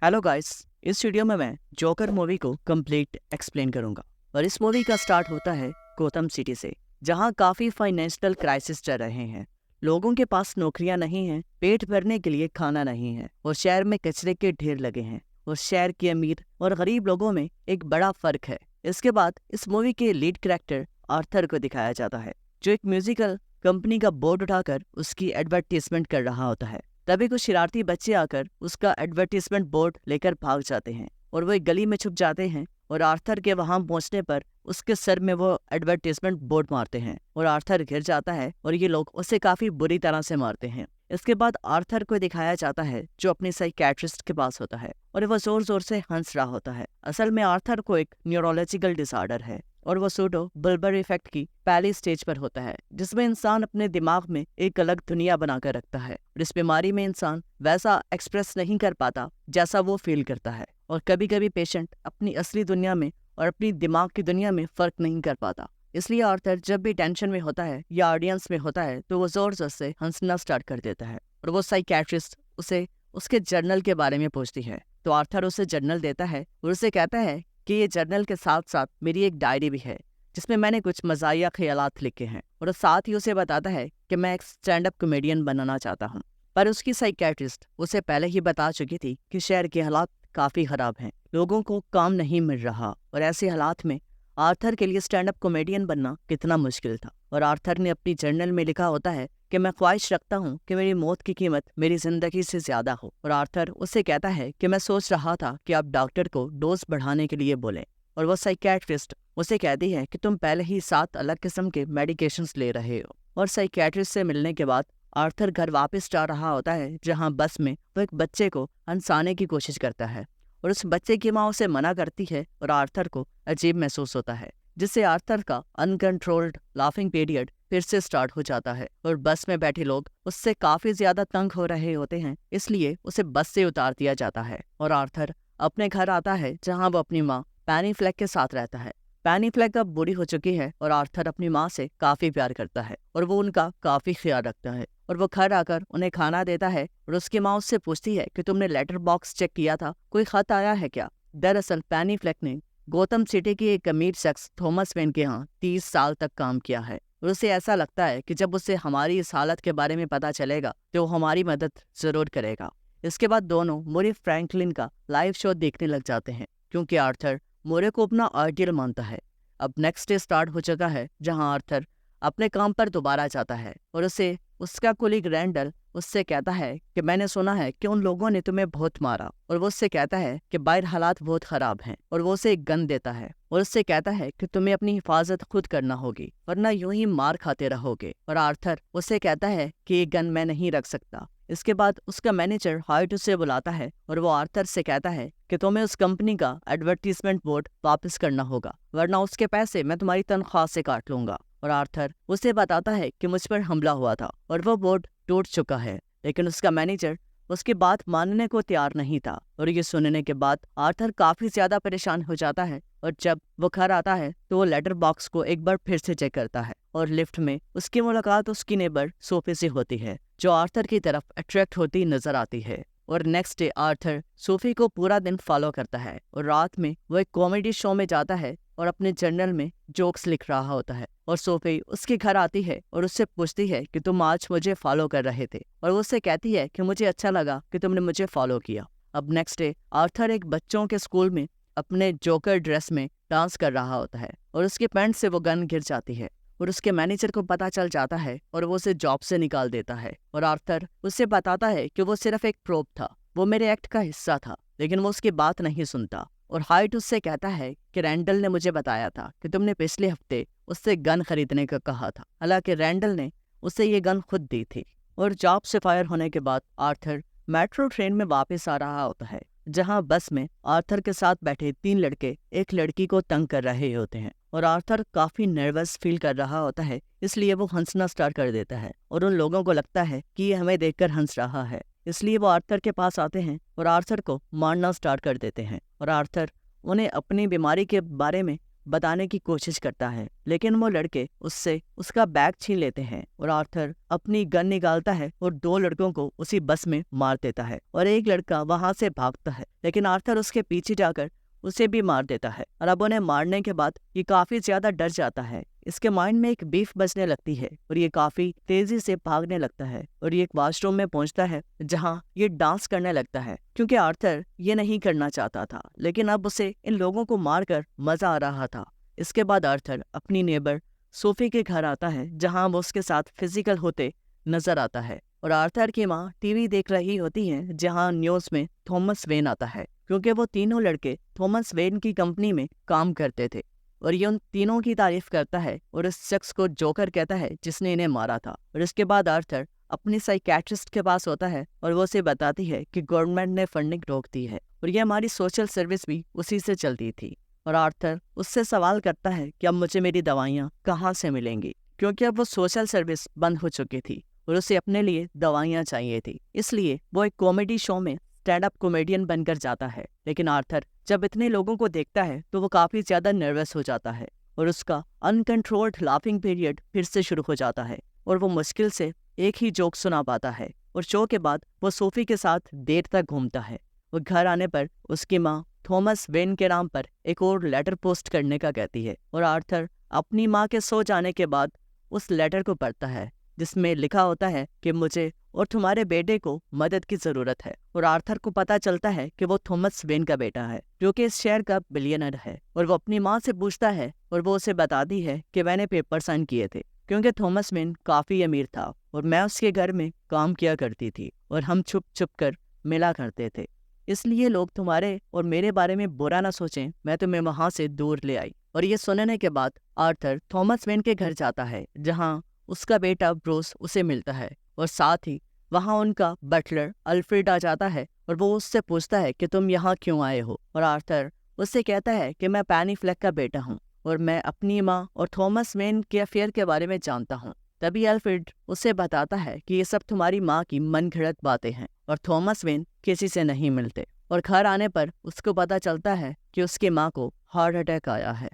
Hello guys, इस video में मैं जोकर मूवी को कंप्लीट एक्सप्लेन करूंगा। और इस मूवी का स्टार्ट होता है गोथम सिटी से, जहां काफी फाइनेंशियल क्राइसिस चल रहे हैं। लोगों के पास नौकरियां नहीं हैं, पेट भरने के लिए खाना नहीं है और शहर में कचरे के ढेर लगे हैं। और शहर के अमीर और गरीब लोगों में एक बड़ा फर्क है। इसके बाद इस मूवी के लीड कैरेक्टर आर्थर को दिखाया जाता है, जो एक म्यूजिकल कंपनी का बोर्ड उठाकर उसकी एडवर्टीजमेंट कर रहा होता है। तभी कुछ शरारती बच्चे आकर उसका एडवर्टीजमेंट बोर्ड लेकर भाग जाते हैं और वो एक गली में छुप जाते हैं। और आर्थर के वहां पहुंचने पर उसके सर में वो एडवर्टीजमेंट बोर्ड मारते हैं और आर्थर गिर जाता है और ये लोग उसे काफी बुरी तरह से मारते हैं। इसके बाद आर्थर को दिखाया जाता है, जो अपनी साइकियाट्रिस्ट के पास होता है और वह जोर जोर से हंस रहा होता है। असल में आर्थर को एक न्यूरोलॉजिकल डिसऑर्डर है और वो सूडो बुल्बर इफेक्ट की पहली स्टेज पर होता है, जिसमें इंसान अपने दिमाग में एक अलग दुनिया बनाकर रखता है। और इस बीमारी में इंसान वैसा एक्सप्रेस नहीं कर पाता जैसा वो फील करता है। और कभी कभी पेशेंट अपनी असली दुनिया में और अपनी दिमाग की दुनिया में फर्क नहीं कर पाता। इसलिए आर्थर जब भी टेंशन में होता है या ऑडियंस में होता है तो वो जोर जोर से हंसना स्टार्ट कर देता है। और वो साइकियाट्रिस्ट उसे उसके जर्नल के बारे में पूछती है, तो आर्थर उसे जर्नल देता है और उसे कहता है कि ये जर्नल के साथ साथ मेरी एक डायरी भी है, जिसमें मैंने कुछ मज़ाहिया ख्यालात लिखे हैं। और साथ ही उसे बताता है कि मैं एक स्टैंड अप कॉमेडियन बनना चाहता हूँ। पर उसकी साइकियाट्रिस्ट उसे पहले ही बता चुकी थी कि शहर के हालात काफ़ी ख़राब हैं, लोगों को काम नहीं मिल रहा और ऐसे हालात में आर्थर के लिए स्टैंड अप कॉमेडियन बनना कितना मुश्किल था। और आर्थर ने अपनी जर्नल में लिखा होता है कि मैं ख्वाहिश रखता हूँ कि मेरी मौत की कीमत मेरी जिंदगी से ज्यादा हो। और आर्थर उससे कहता है कि मैं सोच रहा था कि आप डॉक्टर को डोज बढ़ाने के लिए बोलें। और वो साइकियाट्रिस्ट उसे कहती है कि तुम पहले ही 7 अलग किस्म के मेडिकेशंस ले रहे हो। और साइकियाट्रिस्ट से मिलने के बाद आर्थर घर वापस जा रहा होता है, जहाँ बस में वो एक बच्चे को हंसाने की कोशिश करता है और उस बच्चे की माँ उसे मना करती है और आर्थर को अजीब महसूस होता है, जिससे आर्थर का अनकंट्रोल्ड लाफिंग पीरियड फिर से स्टार्ट हो जाता है। और बस में बैठे लोग उससे काफी ज्यादा तंग हो रहे होते हैं, इसलिए उसे बस से उतार दिया जाता है। और आर्थर अपने घर आता है, जहां वो अपनी माँ पैनी फ्लैग के साथ रहता है। पैनी फ्लैग अब बूढ़ी हो चुकी है और आर्थर अपनी माँ से काफी प्यार करता है और वो उनका काफी ख्याल रखता है। और वो घर आकर उन्हें खाना देता है और उसकी माँ उससे पूछती है कि तुमने लेटर बॉक्स चेक किया था, कोई खत आया है क्या। दरअसल पैनी फ्लैग ने गोथम सिटी के एक अमीर शख्स थॉमस वेन के यहाँ 30 साल तक काम किया है और उसे ऐसा लगता है कि जब उसे हमारी इस हालत के बारे में पता चलेगा तो वो हमारी मदद जरूर करेगा। इसके बाद दोनों मोरे फ्रैंकलिन का लाइव शो देखने लग जाते हैं, क्योंकि आर्थर मोरे को अपना आइडियल मानता है। अब नेक्स्ट डे स्टार्ट हो चुका है, जहां आर्थर अपने काम पर दोबारा जाता है और उसे उसका कोलीग रैंडल उससे कहता है कि मैंने सुना है कि उन लोगों ने तुम्हें बहुत मारा। और वो उससे कहता है कि बाहर हालात बहुत खराब हैं और वो उसे एक गन देता है और उससे कहता है कि तुम्हें अपनी हिफाजत खुद करना होगी, वरना यूं ही मार खाते रहोगे। और आर्थर उससे कहता है कि ये गन मैं नहीं रख सकता। इसके बाद उसका मैनेजर हाइट उसे बुलाता है और वो आर्थर से कहता है कि तुम्हें उस कंपनी का एडवर्टीजमेंट बोर्ड वापस करना होगा, वरना उसके पैसे मैं तुम्हारी तनख्वाह से काट लूंगा। और आर्थर उसे बताता है कि मुझ पर हमला हुआ था और वो बोर्ड टूट चुका है, लेकिन उसका मैनेजर उसकी बात मानने को तैयार नहीं था। और ये सुनने के बाद आर्थर काफी ज्यादा परेशान हो जाता है और जब वो घर आता है तो वो लेटर बॉक्स को एक बार फिर से चेक करता है और लिफ्ट में उसकी मुलाकात उसकी नेबर सोफी से होती है, जो आर्थर की तरफ अट्रैक्ट होती नजर आती है। और नेक्स्ट डे आर्थर सोफी को पूरा दिन फॉलो करता है और रात में वो एक कॉमेडी शो में जाता है और अपने जर्नल में जोक्स लिख रहा होता है। और सोफी उसके घर आती है और उससे पूछती है कि तुम आज मुझे फॉलो कर रहे थे, और वो उससे कहती है कि मुझे अच्छा लगा कि तुमने मुझे फॉलो किया। अब नेक्स्ट डे आर्थर एक बच्चों के स्कूल में अपने जोकर ड्रेस में डांस कर रहा होता है और उसके पैंट से वो गन गिर जाती है और उसके मैनेजर को पता चल जाता है और वो उसे जॉब से निकाल देता है। और आर्थर उससे बताता है कि वो सिर्फ एक प्रोप था, वो मेरे एक्ट का हिस्सा था, लेकिन वो उसकी बात नहीं सुनता। और हाइट उससे कहता है कि रैंडल ने मुझे बताया था कि तुमने पिछले हफ्ते उससे गन खरीदने का कहा था, हालांकि रैंडल ने उसे ये गन खुद दी थी। और जॉब से फायर होने के बाद आर्थर मेट्रो ट्रेन में वापस आ रहा होता है, जहां बस में आर्थर के साथ बैठे 3 लड़के एक लड़की को तंग कर रहे होते हैं। और आर्थर काफी नर्वस फील कर रहा होता है, इसलिए वो हंसना स्टार्ट कर देता है और उन लोगों को लगता है कि ये हमें देखकर हंस रहा है, इसलिए वो आर्थर के पास आते हैं और आर्थर को मारना स्टार्ट कर देते हैं। और आर्थर उन्हें अपनी बीमारी के बारे में बताने की कोशिश करता है, लेकिन वो लड़के उससे उसका बैग छीन लेते हैं और आर्थर अपनी गन निकालता है और 2 लड़कों को उसी बस में मार देता है और एक लड़का वहां से भागता है, लेकिन आर्थर उसके पीछे जाकर उसे भी मार देता है। और अब उन्हें मारने के बाद ये काफी ज्यादा डर जाता है। इसके माइंड में एक बीफ बजने लगती है और ये काफी तेजी से भागने लगता है और ये एक वॉशरूम में पहुंचता है जहां ये डांस करने लगता है, क्योंकि आर्थर ये नहीं करना चाहता था, लेकिन अब उसे इन लोगों को मारकर मजा आ रहा था। इसके बाद आर्थर अपनी नेबर सोफी के घर आता है जहां वो उसके साथ फिजिकल होते नजर आता है और आर्थर की माँ टीवी देख रही होती है जहां न्यूज में थॉमस वेन आता है, क्योंकि वो तीनों लड़के थॉमस वेन की कंपनी में काम करते थे और ये उन तीनों की तारीफ करता है और इस शख्स को जोकर कहता है जिसने इन्हें मारा था। और इसके बाद आर्थर अपनी साइकियाट्रिस्ट के पास होता है और वो उसे बताती है कि गवर्नमेंट ने फंडिंग रोक दी है और ये हमारी सोशल सर्विस भी उसी से चलती थी। और आर्थर उससे सवाल करता है कि अब मुझे मेरी दवाइयाँ कहाँ से मिलेंगी, क्योंकि अब वो सोशल सर्विस बंद हो चुकी थी और उसे अपने लिए दवाइयाँ चाहिए थी। इसलिए वो एक कॉमेडी शो में स्टैंड अप कॉमेडियन बनकर जाता है, लेकिन आर्थर जब इतने लोगों को देखता है तो वो काफी ज्यादा नर्वस हो जाता है और उसका अनकंट्रोल्ड लाफिंग पीरियड फिर से शुरू हो जाता है और वो मुश्किल से एक ही जोक सुना पाता है। और शो के बाद वो सोफी के साथ देर तक घूमता है। वो घर आने पर उसकी माँ थॉमस वेन के नाम पर एक और लेटर पोस्ट करने का कहती है और आर्थर अपनी माँ के सो जाने के बाद उस लेटर को पढ़ता है जिसमें लिखा होता है कि मुझे और तुम्हारे बेटे को मदद की जरूरत है। और आर्थर को पता चलता है कि वो थॉमस वेन का बेटा है जो कि इस शहर का बिलियनर है और वो अपनी माँ से पूछता है और वो उसे बताती है कि मैंने पेपर साइन किए थे, क्योंकि थॉमस वेन काफी अमीर था और मैं उसके घर में काम किया करती थी और हम छुप छुप कर मिला करते थे, इसलिए लोग तुम्हारे और मेरे बारे में बुरा ना सोचें, मैं तुम्हें वहां से दूर ले आई। और ये सुनने के बाद आर्थर थॉमस वेन के घर जाता है जहाँ उसका बेटा ब्रूस उसे मिलता है और साथ ही वहाँ उनका बटलर अल्फ्रेड आ जाता है और वो उससे पूछता है कि तुम यहाँ क्यों आए हो। और आर्थर उससे कहता है कि मैं पैनी फ्लेक का बेटा हूँ और मैं अपनी माँ और थॉमस वेन के अफेयर के बारे में जानता हूँ। तभी अल्फ्रेड उसे बताता है कि ये सब तुम्हारी माँ की मनगढ़ंत बातें हैं और थॉमस वेन किसी से नहीं मिलते। और घर आने पर उसको पता चलता है कि उसकी माँ को हार्ट अटैक आया है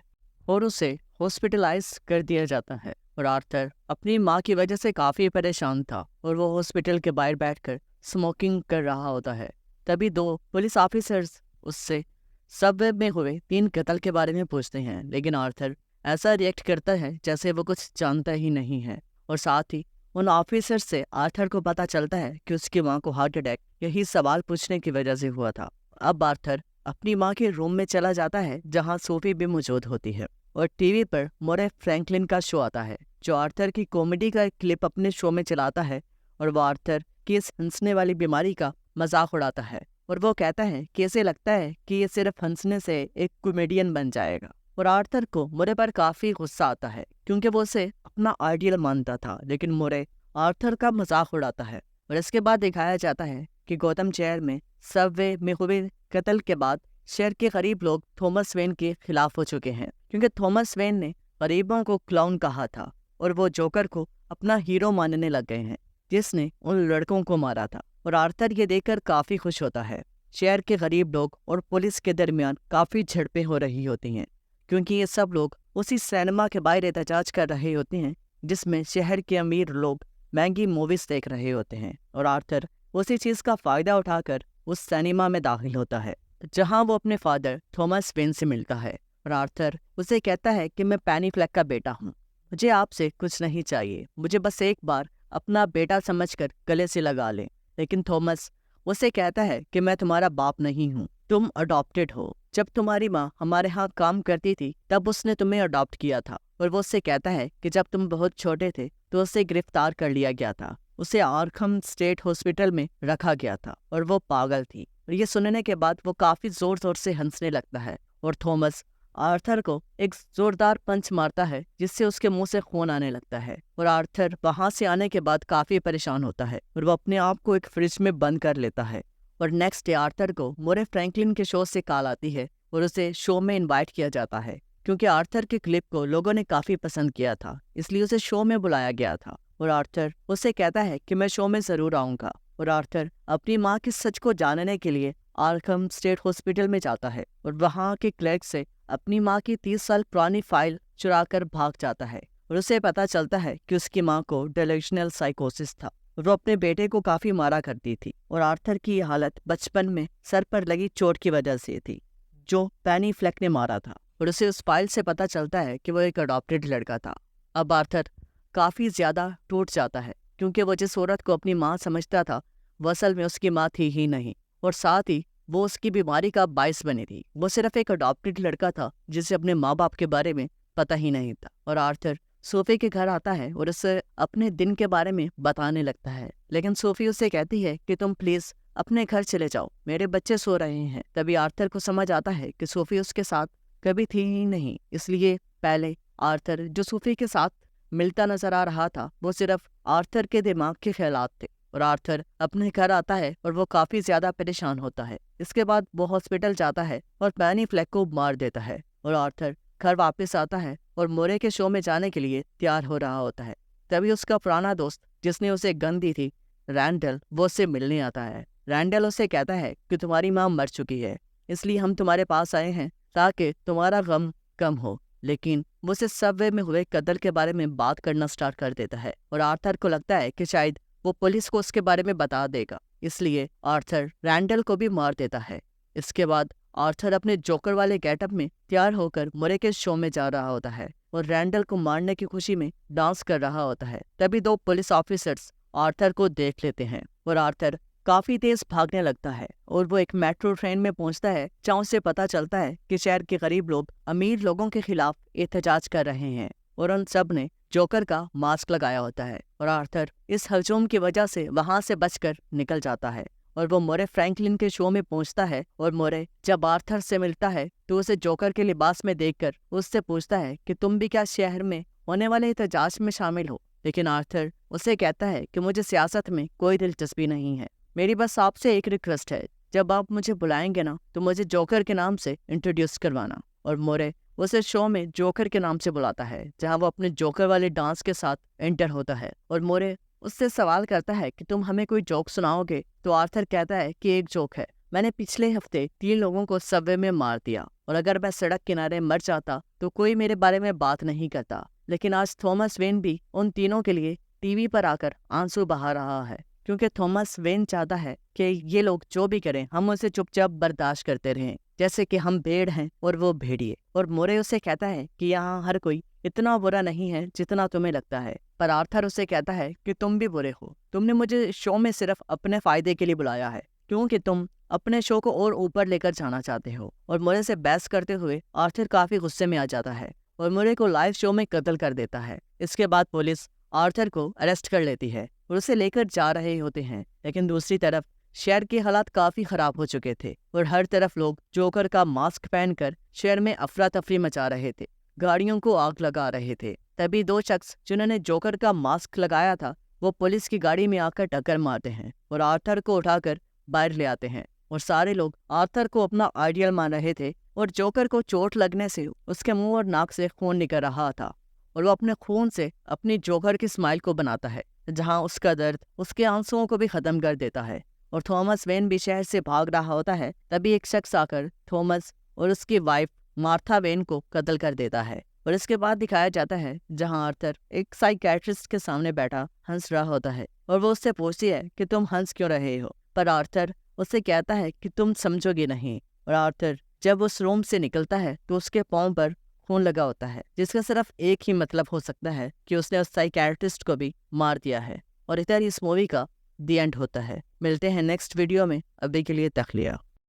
और उसे हॉस्पिटलाइज कर दिया जाता है। और आर्थर अपनी माँ की वजह से काफी परेशान था और वो हॉस्पिटल के बाहर बैठकर स्मोकिंग कर रहा होता है। तभी 2 पुलिस ऑफिसर्स उससे सबवे में हुए 3 कत्ल के बारे में पूछते हैं, लेकिन आर्थर ऐसा रिएक्ट करता है जैसे वो कुछ जानता ही नहीं है। और साथ ही उन ऑफिसर से आर्थर को पता चलता है कि उसकी माँ को हार्ट अटैक यही सवाल पूछने की वजह से हुआ था। अब आर्थर अपनी माँ के रूम में चला जाता है जहाँ सोफी भी मौजूद होती है और टीवी पर मोरे फ्रैंकलिन का शो आता है जो आर्थर की कॉमेडी का एक क्लिप अपने शो में चलाता है और वो आर्थर की इस हंसने वाली बीमारी का मजाक उड़ाता है और वो कहता है कि इसे लगता है कि ये सिर्फ हंसने से एक कॉमेडियन बन जाएगा। और आर्थर को मोरे पर काफी गुस्सा आता है क्योंकि वो उसे अपना आइडियल मानता था, लेकिन मोरे आर्थर का मजाक उड़ाता है। और इसके बाद दिखाया जाता है कि गौतम शहर में सबवे में हुए कत्ल के बाद शहर के गरीब लोग थॉमस वेन के खिलाफ हो चुके हैं, क्योंकि थॉमस वेन ने गरीबों को क्लाउन कहा था और वो जोकर को अपना हीरो मानने लग गए हैं जिसने उन लड़कों को मारा था। और आर्थर ये देखकर काफी खुश होता है। शहर के गरीब लोग और पुलिस के दरमियान काफी झड़पें हो रही होती हैं, क्योंकि ये सब लोग उसी सिनेमा के बाहर एहतजाज कर रहे होते हैं जिसमें शहर के अमीर लोग महंगी मूवीज देख रहे होते हैं। और आर्थर उसी चीज का फायदा उठाकर उस सिनेमा में दाखिल होता है जहां वो अपने फादर थॉमस वेन से मिलता है। और आर्थर उसे कहता है कि मैं पैनी फ्लेक का बेटा हूँ, मुझे आपसे कुछ नहीं चाहिए, मुझे बस एक बार अपना बेटा समझकर गले से लगा ले। लेकिन थॉमस उसे कहता है कि मैं तुम्हारा बाप नहीं हूँ, तुम अडॉप्टेड हो। जब तुम्हारी माँ हमारे यहाँ काम करती थी तब उसने तुम्हें अडॉप्ट किया था। और वो उससे कहता है कि जब तुम बहुत छोटे थे तो उसे गिरफ्तार कर लिया गया था, उसे आर्खम स्टेट हॉस्पिटल में रखा गया था और वो पागल थी। और ये सुनने के बाद वो काफी जोर जोर से हंसने लगता है और थॉमस आर्थर को एक जोरदार पंच मारता है जिससे उसके मुंह से खून आने लगता है। और आर्थर वहां से आने के बाद काफी परेशान होता है और वो अपने आप को एक फ्रिज में बंद कर लेता है। और नेक्स्ट डे आर्थर को मोरे फ्रैंकलिन के शो से कॉल आती है और उसे शो में इनवाइट किया जाता है, क्योंकि आर्थर के क्लिप को लोगों ने काफी पसंद किया था, इसलिए उसे शो में बुलाया गया था। और आर्थर उसे कहता है कि मैं शो में जरूर आऊंगा। और आर्थर अपनी माँ के सच को जानने के लिए आर्खम स्टेट हॉस्पिटल में जाता है और वहाँ के क्लर्क से अपनी माँ की 30 साल पुरानी फाइल चुराकर भाग जाता है और उसे पता चलता है कि उसकी माँ को डिल्यूशनल साइकोसिस था। वो अपने बेटे को काफी मारा करती थी और आर्थर की ये हालत बचपन में सर पर लगी चोट की वजह से थी जो पेनी फ्लेक ने मारा था। और उसे उस फाइल से पता चलता है कि वो एक अडॉप्टेड लड़का था। अब आर्थर काफी ज्यादा टूट जाता है क्योंकि वो जिस औरत को अपनी माँ समझता था वो असल में उसकी माँ थी ही नहीं, और साथ ही वो उसकी बीमारी का बायस बनी थी। वो सिर्फ एक अडॉप्टेड लड़का था जिसे अपने माँ बाप के बारे में पता ही नहीं था। और आर्थर सोफी के घर आता है और उसे अपने दिन के बारे में बताने लगता है, लेकिन सोफी उसे कहती है कि तुम प्लीज अपने घर चले जाओ, मेरे बच्चे सो रहे हैं। तभी आर्थर को समझ आता है कि सोफी उसके साथ कभी थी ही नहीं, इसलिए पहले आर्थर जो सोफी के साथ मिलता नजर आ रहा था वो सिर्फ आर्थर के दिमाग के ख्यालात थे। और आर्थर अपने घर आता है और वो काफी ज्यादा परेशान होता है। इसके बाद वो हॉस्पिटल जाता है और पेनी फ्लेक को मार देता है और आर्थर घर वापस आता है और मोरे के शो में जाने के लिए तैयार हो रहा होता है। तभी उसका पुराना दोस्त जिसने उसे गन दी थी, रैंडल, वो उससे मिलने आता है। रैंडल उसे कहता है कि तुम्हारी माँ मर चुकी है, इसलिए हम तुम्हारे पास आए हैं ताकि तुम्हारा गम कम हो। लेकिन वो उसे सबवे में हुए कत्ल के बारे में बात करना स्टार्ट कर देता है और आर्थर को लगता है कि शायद वो पुलिस को उसके बारे में बता देगा, इसलिए आर्थर रैंडल को भी मार देता है। इसके बाद आर्थर अपने जोकर वाले गेटअप में तैयार होकर मोरे के शो में जा रहा होता है और रैंडल को मारने की खुशी में डांस कर रहा होता है। तभी 2 पुलिस ऑफिसर्स आर्थर को देख लेते हैं और आर्थर काफी तेज भागने लगता है और वो एक मेट्रो ट्रेन में पहुंचता है जहां उसे पता चलता है कि शहर के गरीब लोग अमीर लोगों के खिलाफ एहतजाज कर रहे हैं और उन सब ने जोकर का मास्क लगाया होता है। और आर्थर इस हजूम की वजह से वहां से बचकर निकल जाता है और वो मोरे फ्रैंकलिन के शो में पहुंचता है। और मोरे जब आर्थर से मिलता है तो उसे जोकर के लिबास में देखकर उससे पूछता है कि तुम भी क्या शहर में होने वाले एहतजाज में शामिल हो। लेकिन आर्थर उसे कहता है कि मुझे सियासत में कोई दिलचस्पी नहीं है, मेरी बस आपसे एक रिक्वेस्ट है, जब आप मुझे बुलाएंगे ना तो मुझे जोकर के नाम से इंट्रोड्यूस करवाना। और मोरे उसे शो में जोकर के नाम से बुलाता है जहां वो अपने जोकर वाले डांस के साथ एंटर होता है। और मोरे उससे सवाल करता है कि तुम हमें कोई जोक सुनाओगे। तो आर्थर कहता है कि एक जोक है, मैंने पिछले हफ्ते 3 लोगों को सबवे में मार दिया और अगर मैं सड़क किनारे मर जाता तो कोई मेरे बारे में बात नहीं करता, लेकिन आज थॉमस वेन भी उन तीनों के लिए टीवी पर आकर आंसू बहा रहा है क्योंकि थॉमस वेन चाहता है कि ये लोग जो भी करें हम उसे चुपचाप बर्दाश्त करते रहें, जैसे कि हम भेड़ हैं और वो भेड़िए। और मोरे उसे कहता है कि यहाँ हर कोई इतना बुरा नहीं है जितना तुम्हें लगता है। पर आर्थर उसे कहता है कि तुम भी बुरे हो, तुमने मुझे शो में सिर्फ अपने फायदे के लिए बुलाया है क्योंकि तुम अपने शो को और ऊपर लेकर जाना चाहते हो। और मोरे से बहस करते हुए आर्थर काफी गुस्से में आ जाता है और मोरे को लाइव शो में कत्ल कर देता है। इसके बाद पुलिस आर्थर को अरेस्ट कर लेती है और उसे लेकर जा रहे होते हैं, लेकिन दूसरी तरफ शहर के हालात काफी खराब हो चुके थे और हर तरफ लोग जोकर का मास्क पहनकर शहर में अफरा तफरी मचा रहे थे, गाड़ियों को आग लगा रहे थे। तभी 2 शख्स जिन्होंने जोकर का मास्क लगाया था वो पुलिस की गाड़ी में आकर टक्कर मारते हैं और आर्थर को उठाकर बाहर ले आते हैं। और सारे लोग आर्थर को अपना आइडियल मान रहे थे और जोकर को चोट लगने से उसके मुंह और नाक से खून निकल रहा था और वो अपने खून से अपनी जोकर की स्माइल को बनाता है जहां उसका दर्द उसके आंसुओं को भी खत्म कर देता है। और थॉमस वेन भी शहर से भाग रहा होता है। तभी एक शख्स आकर थॉमस और उसकी वाइफ मार्था वेन को कत्ल कर देता है। और इसके बाद दिखाया जाता है जहां आर्थर एक साइकियाट्रिस्ट के सामने बैठा हंस रहा होता है और वो उससे पूछती है कि तुम हंस क्यों रहे हो। पर आर्थर उससे कहता है कि तुम समझोगे नहीं। और आर्थर जब उस रूम से निकलता है तो उसके पांव पर खून लगा होता है, जिसका सिर्फ एक ही मतलब हो सकता है कि उसने उस साइकियाट्रिस्ट को भी मार दिया है। और इधर इस मूवी का दी एंड होता है। मिलते हैं नेक्स्ट वीडियो में, अभी के लिए तखलिया।